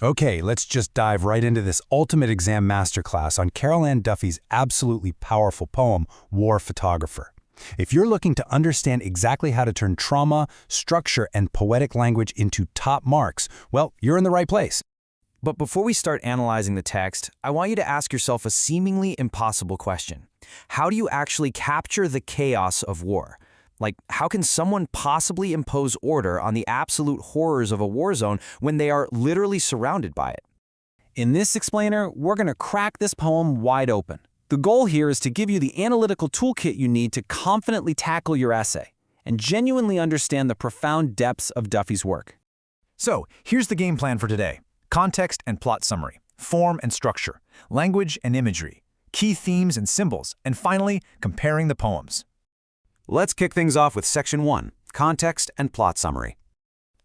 Okay, let's just dive right into this ultimate exam masterclass on Carol Ann Duffy's absolutely powerful poem, War Photographer. If you're looking to understand exactly how to turn trauma, structure, and poetic language into top marks, well, you're in the right place. But before we start analyzing the text, I want you to ask yourself a seemingly impossible question. How do you actually capture the chaos of war? Like, how can someone possibly impose order on the absolute horrors of a war zone when they are literally surrounded by it? In this explainer, we're going to crack this poem wide open. The goal here is to give you the analytical toolkit you need to confidently tackle your essay and genuinely understand the profound depths of Duffy's work. So, here's the game plan for today. Context and plot summary, form and structure, language and imagery, key themes and symbols, and finally, comparing the poems. Let's kick things off with Section 1, Context and Plot Summary.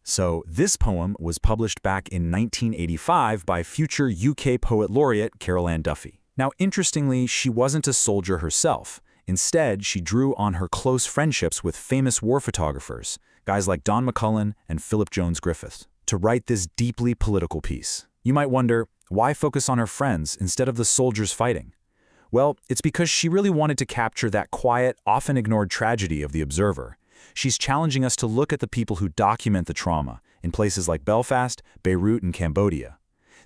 So, this poem was published back in 1985 by future UK Poet Laureate Carol Ann Duffy. Now, interestingly, she wasn't a soldier herself. Instead, she drew on her close friendships with famous war photographers, guys like Don McCullin and Philip Jones Griffith, to write this deeply political piece. You might wonder, why focus on her friends instead of the soldiers fighting? Well, it's because she really wanted to capture that quiet, often ignored tragedy of the observer. She's challenging us to look at the people who document the trauma in places like Belfast, Beirut, and Cambodia.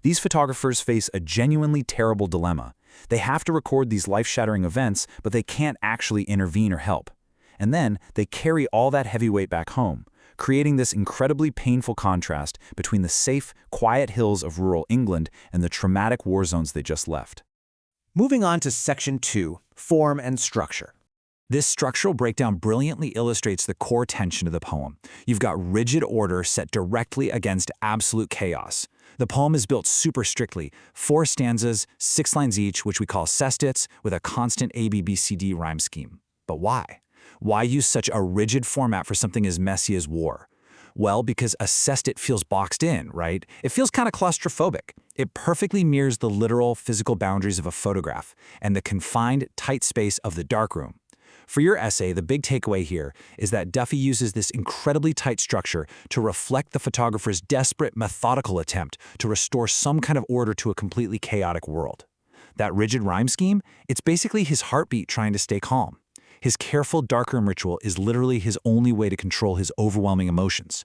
These photographers face a genuinely terrible dilemma. They have to record these life-shattering events, but they can't actually intervene or help. And then they carry all that heavy weight back home, creating this incredibly painful contrast between the safe, quiet hills of rural England and the traumatic war zones they just left. Moving on to Section 2, Form and Structure. This structural breakdown brilliantly illustrates the core tension of the poem. You've got rigid order set directly against absolute chaos. The poem is built super strictly, 4 stanzas, 6 lines each, which we call sestets, with a constant ABBCD rhyme scheme. But why? Why use such a rigid format for something as messy as war? Well, because a sestet feels boxed in, right? It feels kind of claustrophobic. It perfectly mirrors the literal physical boundaries of a photograph and the confined, tight space of the darkroom. For your essay, the big takeaway here is that Duffy uses this incredibly tight structure to reflect the photographer's desperate, methodical attempt to restore some kind of order to a completely chaotic world. That rigid rhyme scheme, it's basically his heartbeat trying to stay calm. His careful darkroom ritual is literally his only way to control his overwhelming emotions.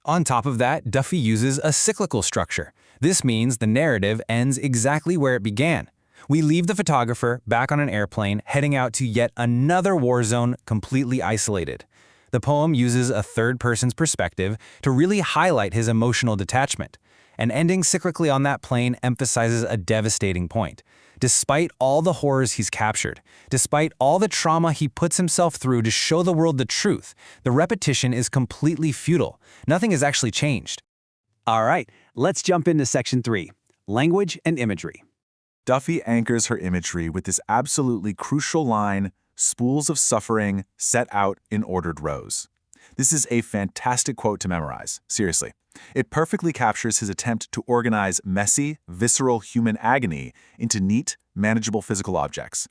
On top of that, Duffy uses a cyclical structure. This means the narrative ends exactly where it began. We leave the photographer back on an airplane heading out to yet another war zone completely isolated. The poem uses a third-person's perspective to really highlight his emotional detachment. And ending cyclically on that plane emphasizes a devastating point. Despite all the horrors he's captured, despite all the trauma he puts himself through to show the world the truth, the repetition is completely futile. Nothing has actually changed. All right, let's jump into Section 3, Language and Imagery. Duffy anchors her imagery with this absolutely crucial line, spools of suffering set out in ordered rows. This is a fantastic quote to memorize, seriously. It perfectly captures his attempt to organize messy, visceral human agony into neat, manageable physical objects.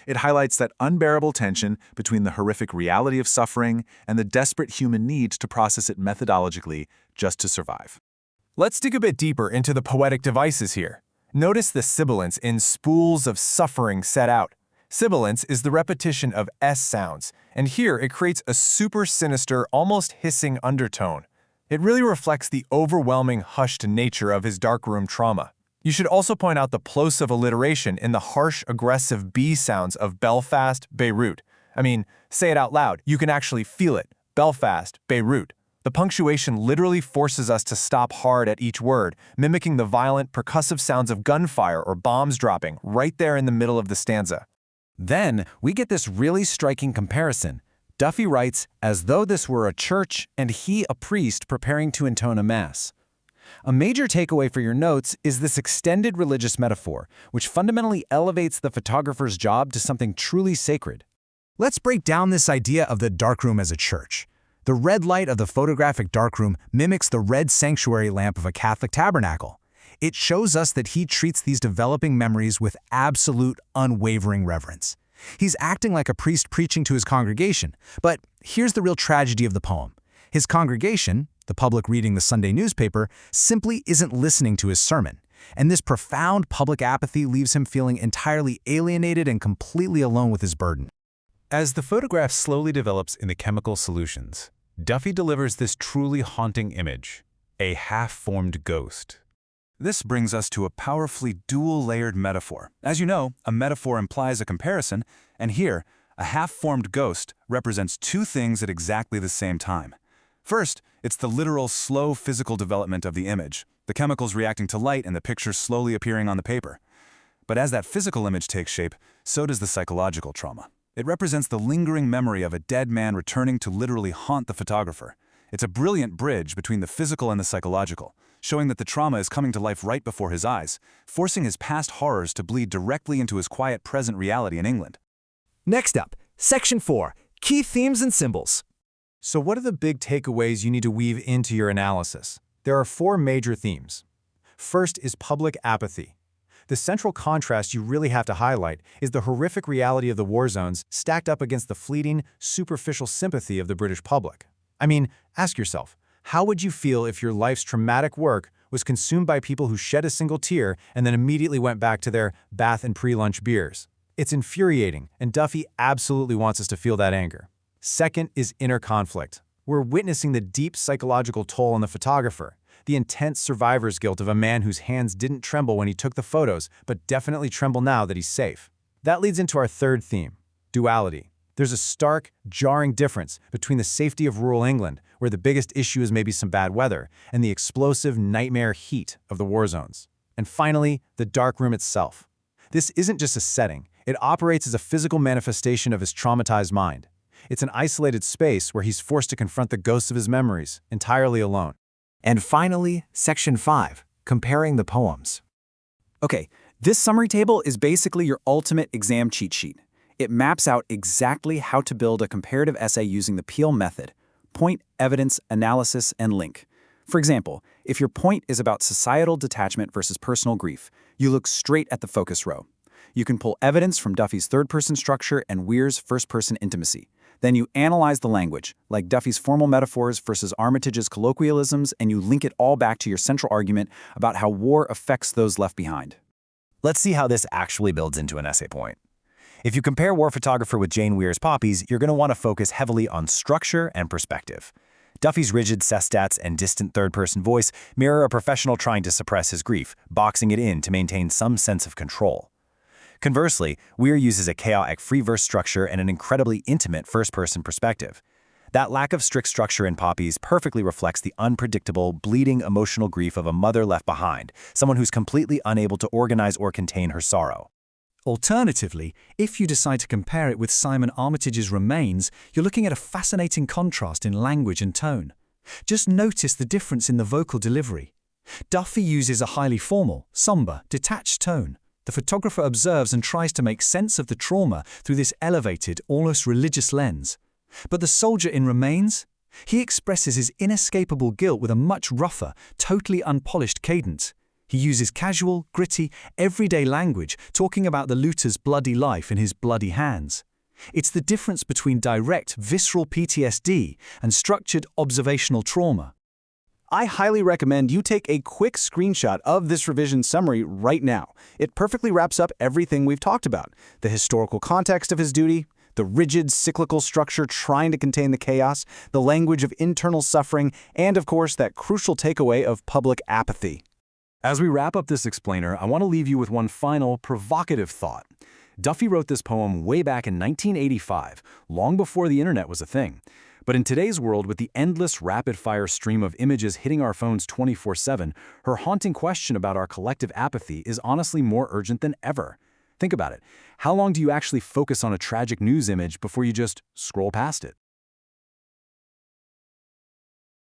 It highlights that unbearable tension between the horrific reality of suffering and the desperate human need to process it methodologically just to survive. Let's dig a bit deeper into the poetic devices here. Notice the sibilance in spools of suffering set out. Sibilance is the repetition of S sounds, and here it creates a super sinister, almost hissing undertone. It really reflects the overwhelming hushed nature of his darkroom trauma. You should also point out the plosive alliteration in the harsh, aggressive B sounds of Belfast, Beirut. I mean, say it out loud, you can actually feel it. Belfast, Beirut. The punctuation literally forces us to stop hard at each word, mimicking the violent, percussive sounds of gunfire or bombs dropping right there in the middle of the stanza. Then, we get this really striking comparison. Duffy writes as though this were a church and he a priest preparing to intone a mass. A major takeaway for your notes is this extended religious metaphor, which fundamentally elevates the photographer's job to something truly sacred. Let's break down this idea of the darkroom as a church. The red light of the photographic darkroom mimics the red sanctuary lamp of a Catholic tabernacle. It shows us that he treats these developing memories with absolute, unwavering reverence. He's acting like a priest preaching to his congregation, but here's the real tragedy of the poem. His congregation, the public reading the Sunday newspaper, simply isn't listening to his sermon. And this profound public apathy leaves him feeling entirely alienated and completely alone with his burden. As the photograph slowly develops in the chemical solutions, Duffy delivers this truly haunting image, a half-formed ghost. This brings us to a powerfully dual-layered metaphor. As you know, a metaphor implies a comparison, and here, a half-formed ghost represents two things at exactly the same time. First, it's the literal, slow physical development of the image, the chemicals reacting to light and the picture slowly appearing on the paper. But as that physical image takes shape, so does the psychological trauma. It represents the lingering memory of a dead man returning to literally haunt the photographer. It's a brilliant bridge between the physical and the psychological, showing that the trauma is coming to life right before his eyes, forcing his past horrors to bleed directly into his quiet present reality in England. Next up, Section 4, Key Themes and Symbols. So what are the big takeaways you need to weave into your analysis? There are 4 major themes. First is public apathy. The central contrast you really have to highlight is the horrific reality of the war zones stacked up against the fleeting, superficial sympathy of the British public. I mean, ask yourself, how would you feel if your life's traumatic work was consumed by people who shed a single tear and then immediately went back to their bath and pre-lunch beers? It's infuriating, and Duffy absolutely wants us to feel that anger. Second is inner conflict. We're witnessing the deep psychological toll on the photographer, the intense survivor's guilt of a man whose hands didn't tremble when he took the photos, but definitely tremble now that he's safe. That leads into our third theme, duality. There's a stark, jarring difference between the safety of rural England, where the biggest issue is maybe some bad weather, and the explosive nightmare heat of the war zones. And finally, the dark room itself. This isn't just a setting. It operates as a physical manifestation of his traumatized mind. It's an isolated space where he's forced to confront the ghosts of his memories, entirely alone. And finally, Section 5, Comparing the Poems. Okay, this summary table is basically your ultimate exam cheat sheet. It maps out exactly how to build a comparative essay using the Peel method: point, evidence, analysis, and link. For example, if your point is about societal detachment versus personal grief, you look straight at the focus row. You can pull evidence from Duffy's third-person structure and Weir's first-person intimacy. Then you analyze the language, like Duffy's formal metaphors versus Armitage's colloquialisms, and you link it all back to your central argument about how war affects those left behind. Let's see how this actually builds into an essay point. If you compare War Photographer with Jane Weir's Poppies, you're going to want to focus heavily on structure and perspective. Duffy's rigid sestats and distant third-person voice mirror a professional trying to suppress his grief, boxing it in to maintain some sense of control. Conversely, Weir uses a chaotic free verse structure and an incredibly intimate first-person perspective. That lack of strict structure in Poppies perfectly reflects the unpredictable, bleeding emotional grief of a mother left behind, someone who's completely unable to organize or contain her sorrow. Alternatively, if you decide to compare it with Simon Armitage's Remains, you're looking at a fascinating contrast in language and tone. Just notice the difference in the vocal delivery. Duffy uses a highly formal, somber, detached tone. The photographer observes and tries to make sense of the trauma through this elevated, almost religious lens. But the soldier in Remains? He expresses his inescapable guilt with a much rougher, totally unpolished cadence. He uses casual, gritty, everyday language, talking about the looter's bloody life in his bloody hands. It's the difference between direct, visceral PTSD and structured observational trauma. I highly recommend you take a quick screenshot of this revision summary right now. It perfectly wraps up everything we've talked about: the historical context of his duty, the rigid, cyclical structure trying to contain the chaos, the language of internal suffering, and of course that crucial takeaway of public apathy. As we wrap up this explainer, I want to leave you with one final, provocative thought. Duffy wrote this poem way back in 1985, long before the internet was a thing. But in today's world, with the endless rapid-fire stream of images hitting our phones 24/7, her haunting question about our collective apathy is honestly more urgent than ever. Think about it. How long do you actually focus on a tragic news image before you just scroll past it?